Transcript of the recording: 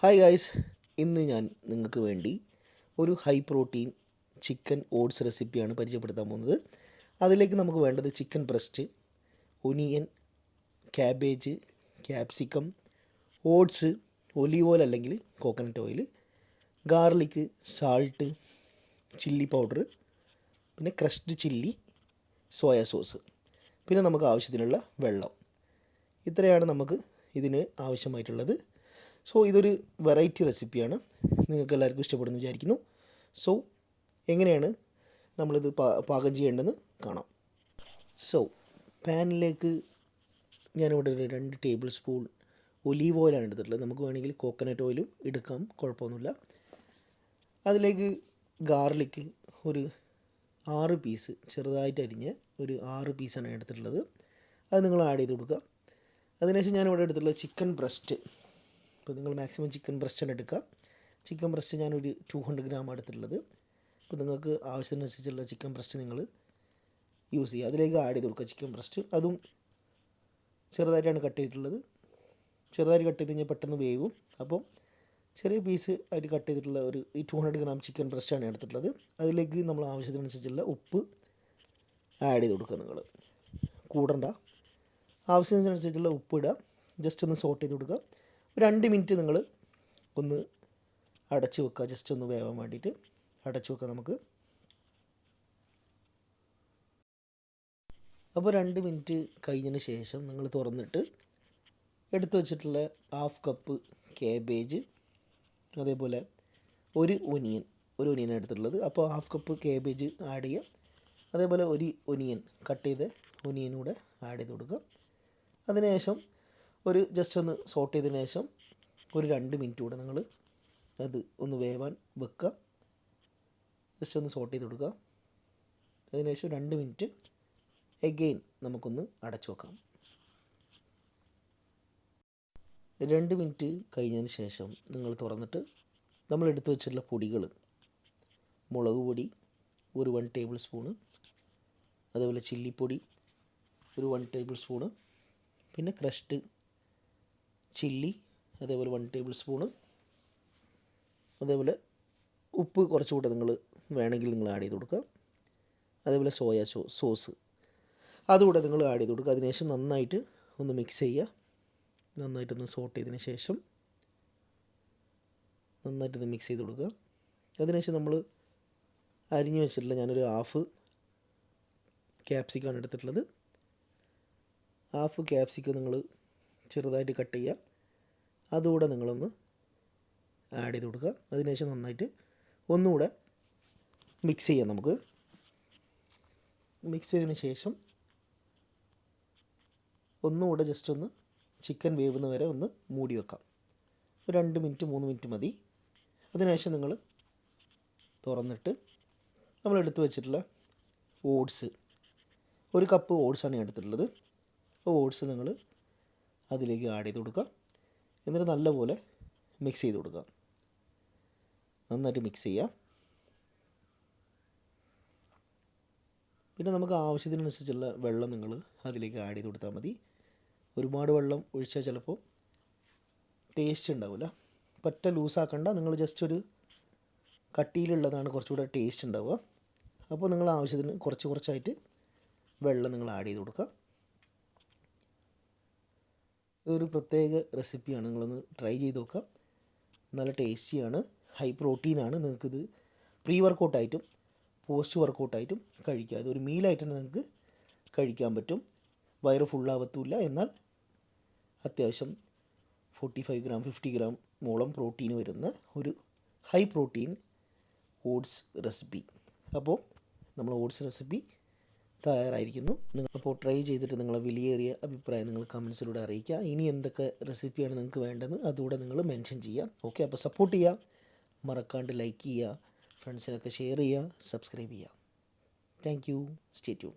Hi guys, ഇന്ന് ഞാൻ നിങ്ങൾക്ക് വേണ്ടി ഒരു ഹൈ പ്രോട്ടീൻ ചിക്കൻ ഓട്സ് റെസിപ്പിയാണ് പരിചയപ്പെടുത്താൻ പോകുന്നത്. അതിലേക്ക് നമുക്ക് വേണ്ടത് chicken breast, onion, cabbage, capsicum, oats, olive oil അല്ലെങ്കിൽ coconut oil, garlic, salt, chilli powder, പിന്നെ ക്രഷ്ഡ് ചില്ലി, സോയ സോസ്, പിന്നെ നമുക്ക് ആവശ്യത്തിനുള്ള വെള്ളം. ഇത്രയാണ് നമുക്ക് ഇതിന് ആവശ്യമായിട്ടുള്ളത്. സോ ഇതൊരു വെറൈറ്റി റെസിപ്പിയാണ്, നിങ്ങൾക്ക് എല്ലാവർക്കും ഇഷ്ടപ്പെടുന്നു വിചാരിക്കുന്നു. സോ എങ്ങനെയാണ് നമ്മളിത് പാകം ചെയ്യേണ്ടതെന്ന് കാണാം. സോ പാനിലേക്ക് ഞാനിവിടെ ഒരു 2 ടേബിൾ സ്പൂൺ ഒലീവ് ഓയിലാണ് എടുത്തിട്ടുള്ളത്. നമുക്ക് വേണമെങ്കിൽ കോക്കനട്ട് ഓയിലും എടുക്കാം, കുഴപ്പമൊന്നുമില്ല. അതിലേക്ക് ഗാർലിക്ക് ഒരു 6 പീസ് ചെറുതായിട്ട് അരിഞ്ഞ് ഒരു 6 പീസാണ് എടുത്തിട്ടുള്ളത്. അത് നിങ്ങൾ ആഡ് ചെയ്ത് കൊടുക്കുക. അതിനുശേഷം ഞാനിവിടെ എടുത്തിട്ടുള്ളത് ചിക്കൻ ബ്രസ്റ്റ്. അപ്പോൾ നിങ്ങൾ മാക്സിമം ചിക്കൻ ബ്രസ്റ്റാണ് എടുക്കുക. ചിക്കൻ ബ്രസ്റ്റ് ഞാനൊരു 200 ഗ്രാം എടുത്തിട്ടുള്ളത്. അപ്പോൾ നിങ്ങൾക്ക് ആവശ്യത്തിനനുസരിച്ചുള്ള ചിക്കൻ ബ്രസ്റ്റ് നിങ്ങൾ യൂസ് ചെയ്യുക. അതിലേക്ക് ആഡ് ചെയ്ത് കൊടുക്കുക ചിക്കൻ ബ്രസ്റ്റ്. അതും ചെറുതായിട്ടാണ് കട്ട് ചെയ്തിട്ടുള്ളത്. ചെറുതായിട്ട് കട്ട് ചെയ്ത് കഴിഞ്ഞാൽ പെട്ടെന്ന് വേവും. അപ്പോൾ ചെറിയ പീസ് ആയിട്ട് കട്ട് ചെയ്തിട്ടുള്ള ഒരു 200 ഗ്രാം ചിക്കൻ ബ്രസ്റ്റാണ് എടുത്തിട്ടുള്ളത്. അതിലേക്ക് നമ്മൾ ആവശ്യത്തിനനുസരിച്ചുള്ള ഉപ്പ് ആഡ് ചെയ്ത് കൊടുക്കുക. നിങ്ങൾ കൂടണ്ട, ആവശ്യത്തിനനുസരിച്ചുള്ള ഉപ്പ് ഇടുക. ജസ്റ്റ് ഒന്ന് സോട്ട് ചെയ്ത് കൊടുക്കുക. 2 മിനിറ്റ് നിങ്ങൾ ഒന്ന് അടച്ചു വെക്കുക, ജസ്റ്റ് ഒന്ന് വേവാൻ വേണ്ടിയിട്ട് അടച്ചു വെക്കുക നമുക്ക്. അപ്പോൾ 2 മിനിറ്റ് കഴിഞ്ഞതിന് ശേഷം നിങ്ങൾ തുറന്നിട്ട് എടുത്തു വച്ചിട്ടുള്ള 1/2 കപ്പ് കേബേജ്, അതേപോലെ ഒരു ഒനിയൻ എടുത്തിട്ടുള്ളത്. അപ്പോൾ 1/2 കപ്പ് കേബേജ് ആഡ് ചെയ്യുക. അതേപോലെ ഒരു ഒനിയൻ കട്ട് ചെയ്ത് ഒനിയനൂടെ ആഡ് ചെയ്ത് കൊടുക്കുക. അതിനുശേഷം ഒരു ജസ്റ്റ് ഒന്ന് സോട്ട് ചെയ്തതിന് ശേഷം ഒരു 2 മിനിറ്റ് കൂടെ നിങ്ങൾ അത് ഒന്ന് വേവാൻ വെക്കുക. ജസ്റ്റ് ഒന്ന് സോട്ട് ചെയ്ത് കൊടുക്കുക. അതിനുശേഷം 2 മിനിറ്റ് എഗെയിൻ നമുക്കൊന്ന് അടച്ചു വെക്കാം. 2 മിനിറ്റ് കഴിഞ്ഞതിന് ശേഷം നിങ്ങൾ തുറന്നിട്ട് നമ്മൾ എടുത്തു വെച്ചിട്ടുള്ള പൊടികൾ, മുളക് പൊടി ഒരു 1 ടേബിൾ സ്പൂണ്, അതേപോലെ ചില്ലിപ്പൊടി ഒരു 1 ടേബിൾ സ്പൂണ്, പിന്നെ ക്രഷ്ഡ് ചില്ലി അതേപോലെ 1 ടേബിൾ സ്പൂണ്, അതേപോലെ ഉപ്പ് കുറച്ചുകൂടെ നിങ്ങൾ വേണമെങ്കിൽ നിങ്ങൾ ആഡ് ചെയ്ത് കൊടുക്കുക. അതേപോലെ സോയ സോസ് അതുകൂടെ നിങ്ങൾ ആഡ് ചെയ്ത് കൊടുക്കുക. അതിനുശേഷം നന്നായിട്ട് ഒന്ന് മിക്സ് ചെയ്യുക. നന്നായിട്ടൊന്ന് സോട്ട് ചെയ്തതിന് ശേഷം നന്നായിട്ടൊന്ന് മിക്സ് ചെയ്ത് കൊടുക്കുക. അതിനുശേഷം നമ്മൾ അരിഞ്ഞു വെച്ചിട്ടുള്ള ഞാനൊരു 1/2 ക്യാപ്സിക്കാണ് എടുത്തിട്ടുള്ളത്. 1/2 ക്യാപ്സിക്കം നിങ്ങൾ ചെറുതായിട്ട് കട്ട് ചെയ്യുക. അതുകൂടെ നിങ്ങളൊന്ന് ആഡ് ചെയ്ത് കൊടുക്കുക. അതിനുശേഷം നന്നായിട്ട് ഒന്നുകൂടെ മിക്സ് ചെയ്യാം. നമുക്ക് മിക്സ് ചെയ്തതിന് ശേഷം ഒന്നുകൂടെ ജസ്റ്റ് ഒന്ന് ചിക്കൻ വേവുന്ന വരെ ഒന്ന് മൂടി വെക്കാം. ഒരു 2 മിനിറ്റ് 3 മിനിറ്റ് മതി. അതിനുശേഷം നിങ്ങൾ തുറന്നിട്ട് നമ്മൾ എടുത്തു വെച്ചിട്ടുള്ള ഓട്സ്, 1 കപ്പ് ഓട്സാണ് എടുത്തിട്ടുള്ളത്. ഓട്സ് നിങ്ങൾ അതിലേക്ക് ആഡ് ചെയ്ത് കൊടുക്കുക. എന്നിട്ട് നല്ലപോലെ മിക്സ് ചെയ്ത് കൊടുക്കുക. നന്നായിട്ട് മിക്സ് ചെയ്യുക. പിന്നെ നമുക്ക് ആവശ്യത്തിനനുസരിച്ചുള്ള വെള്ളം നിങ്ങൾ അതിലേക്ക് ആഡ് ചെയ്ത് കൊടുത്താൽ മതി. ഒരുപാട് വെള്ളം ഒഴിച്ചാൽ ചിലപ്പോൾ ടേസ്റ്റ് ഉണ്ടാവില്ല. പറ്റ ലൂസാക്കണ്ട, നിങ്ങൾ ജസ്റ്റ് ഒരു കട്ടിയിലുള്ളതാണ് കുറച്ചുകൂടെ ടേസ്റ്റ് ഉണ്ടാവുക. അപ്പോൾ നിങ്ങൾ ആവശ്യത്തിന് കുറച്ചായിട്ട് വെള്ളം നിങ്ങൾ ആഡ് ചെയ്ത് കൊടുക്കുക. ഇതൊരു പ്രത്യേക റെസിപ്പിയാണ്, നിങ്ങളൊന്ന് ട്രൈ ചെയ്ത് നോക്കുക. നല്ല ടേസ്റ്റിയാണ്, ഹൈ പ്രോട്ടീനാണ്. നിങ്ങൾക്കിത് പ്രീ വർക്കൗട്ടായിട്ടും പോസ്റ്റ് വർക്കൗട്ടായിട്ടും കഴിക്കുക. ഇതൊരു മീലായിട്ട് നിങ്ങൾക്ക് കഴിക്കാൻ പറ്റും. വയറ് ഫുള്ളാവത്തുമില്ല, എന്നാൽ അത്യാവശ്യം 45 ഗ്രാം 50 ഗ്രാം മോളം പ്രോട്ടീൻ വരുന്ന ഒരു ഹൈ പ്രോട്ടീൻ ഓട്സ് റെസിപ്പി. അപ്പോൾ നമ്മൾ ഓട്സ് റെസിപ്പി തയ്യാറായിരിക്കുന്നു. അപ്പോൾ ട്രൈ ചെയ്തിട്ട് നിങ്ങളെ വിലയേറിയ അഭിപ്രായം നിങ്ങൾ കമൻസിലൂടെ അറിയിക്കുക. ഇനി എന്തൊക്കെ റെസിപ്പിയാണ് നിങ്ങൾക്ക് വേണ്ടതെന്ന് അതുകൂടെ നിങ്ങൾ മെൻഷൻ ചെയ്യുക. ഓക്കെ, അപ്പോൾ സപ്പോർട്ട് ചെയ്യുക, മറക്കാണ്ട് ലൈക്ക് ചെയ്യുക, ഫ്രണ്ട്സിനൊക്കെ ഷെയർ ചെയ്യുക, സബ്സ്ക്രൈബ് ചെയ്യുക. Thank you. Stay tune.